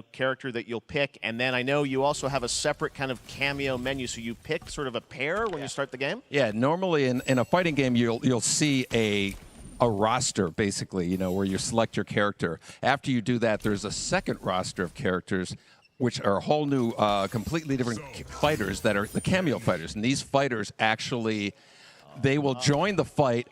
character that you'll pick, and then I know you also have a separate kind of cameo menu, so you pick sort of a pair when you start the game? Yeah, normally in a fighting game, you'll see a roster, basically, you know, where you select your character. After you do that, there's a second roster of characters, which are a whole new, completely different fighters that are the cameo fighters. And these fighters actually, they will join the fight,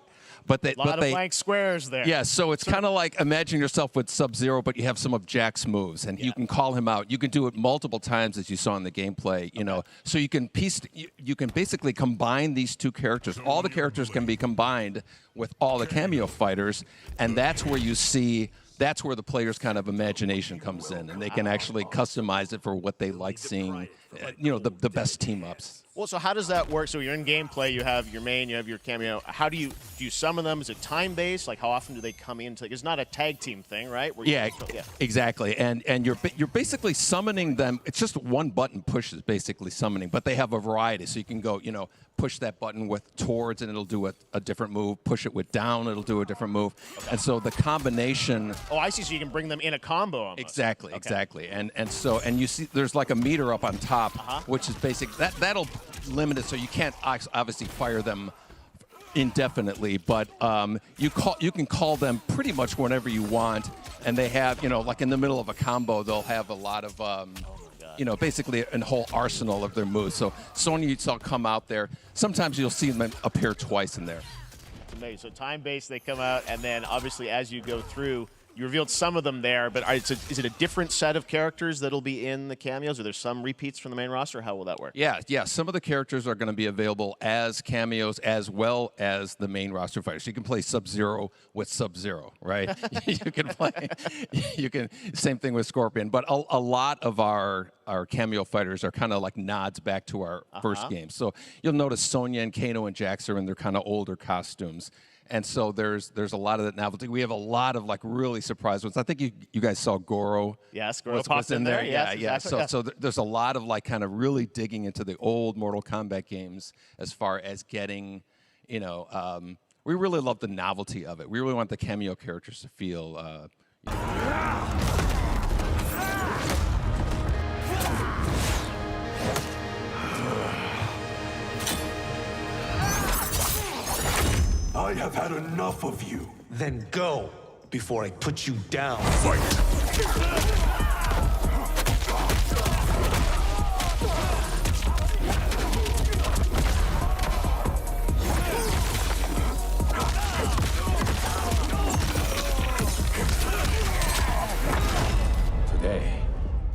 but they... A lot of blank squares there. Yeah, so it's kind of like imagine yourself with Sub-Zero, but you have some of Jack's moves, and you can call him out. You can do it multiple times, as you saw in the gameplay, you know. So you can you can basically combine these two characters. All the characters can be combined with all the cameo fighters, and that's where you see... That's where the player's kind of imagination comes in, and they can actually customize it for what they like seeing, you know, the best team-ups. Well, so how does that work? So you're in gameplay, you have your main, you have your cameo. How do you summon them? Is it time-based? Like, how often do they come into? It's not a tag team thing, right? Where Exactly. And you're basically summoning them. It's just one button push is basically summoning, but they have a variety. So you can go, you know, push that button with towards, and it'll do a different move. Push it with down, it'll do a different move. And so the combination. Oh, I see. So you can bring them in a combo almost. Exactly, exactly. And you see there's like a meter up on top, which is basic. That'll limit it, so you can't obviously fire them indefinitely, but you can call them pretty much whenever you want, and they have, you know, like in the middle of a combo, they'll have a lot of you know, basically a whole arsenal of their moves. So Sonya, you saw come out there. Sometimes you'll see them appear twice in there. Amazing. So time-based, they come out, and then obviously as you go through, you revealed some of them there, but is it a different set of characters that'll be in the cameos? Are there some repeats from the main roster? How will that work? Yeah. Some of the characters are going to be available as cameos as well as the main roster fighters. You can play Sub-Zero with Sub-Zero, right? Same thing with Scorpion. But a lot of our cameo fighters are kind of like nods back to our first game. So you'll notice Sonya and Kano and Jax are in their kind of older costumes. And so there's a lot of that novelty. We have a lot of like really surprise ones. I think you guys saw Goro. Yes, Goro popped in there. Yeah. Exactly. So there's a lot of like kind of really digging into the old Mortal Kombat games as far as getting, you know, we really love the novelty of it. We really want the cameo characters to feel. I have had enough of you. Then go, before I put you down. Fight! Today,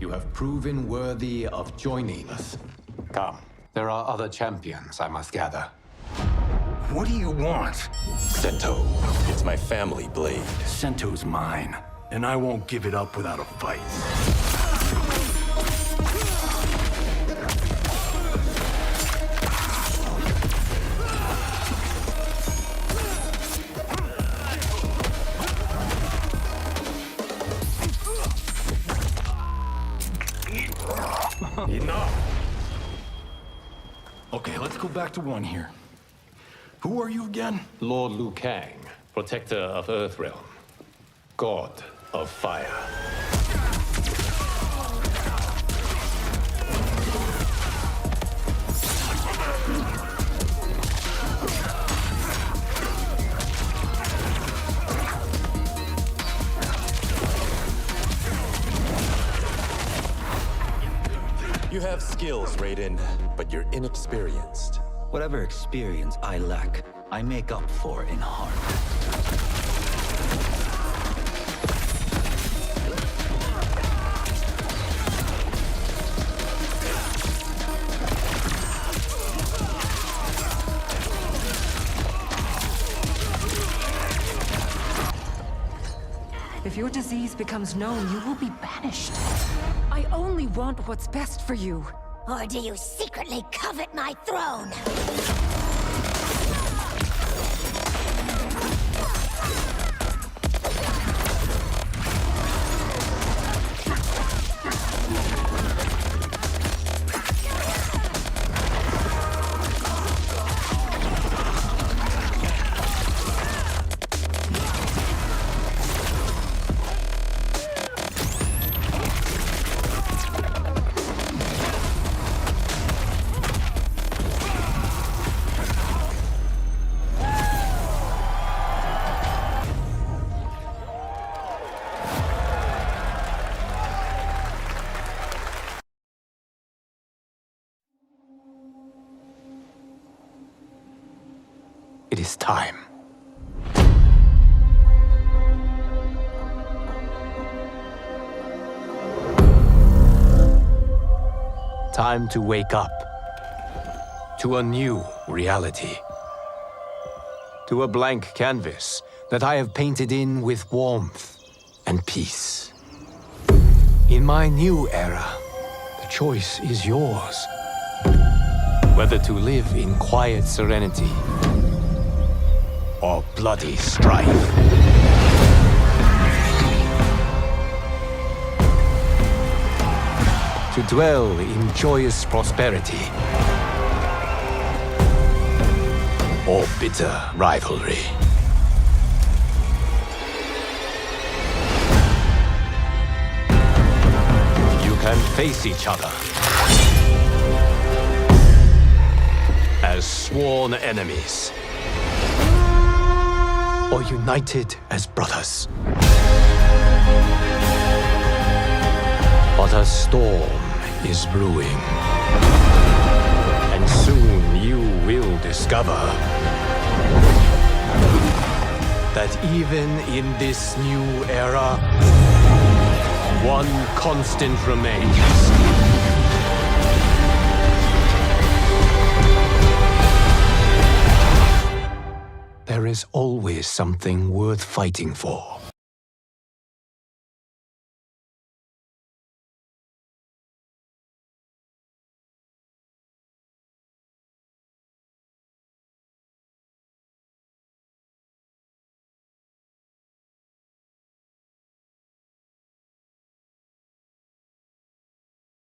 you have proven worthy of joining us. Come, there are other champions I must gather. What do you want? Sento. It's my family blade. Sento's mine, and I won't give it up without a fight. Enough! Okay, let's go back to one here. Who are you again? Lord Liu Kang, protector of Earthrealm, god of fire. You have skills, Raiden, but you're inexperienced. Whatever experience I lack, I make up for in heart. If your disease becomes known, you will be banished. I only want what's best for you. Or do you secretly covet my throne? this time. Time to wake up to a new reality. To a blank canvas that I have painted in with warmth and peace. In my new era, the choice is yours. Whether to live in quiet serenity or bloody strife. To dwell in joyous prosperity or bitter rivalry. You can face each other as sworn enemies or united as brothers. But a storm is brewing. And soon you will discover that even in this new era, one constant remains. There is always something worth fighting for.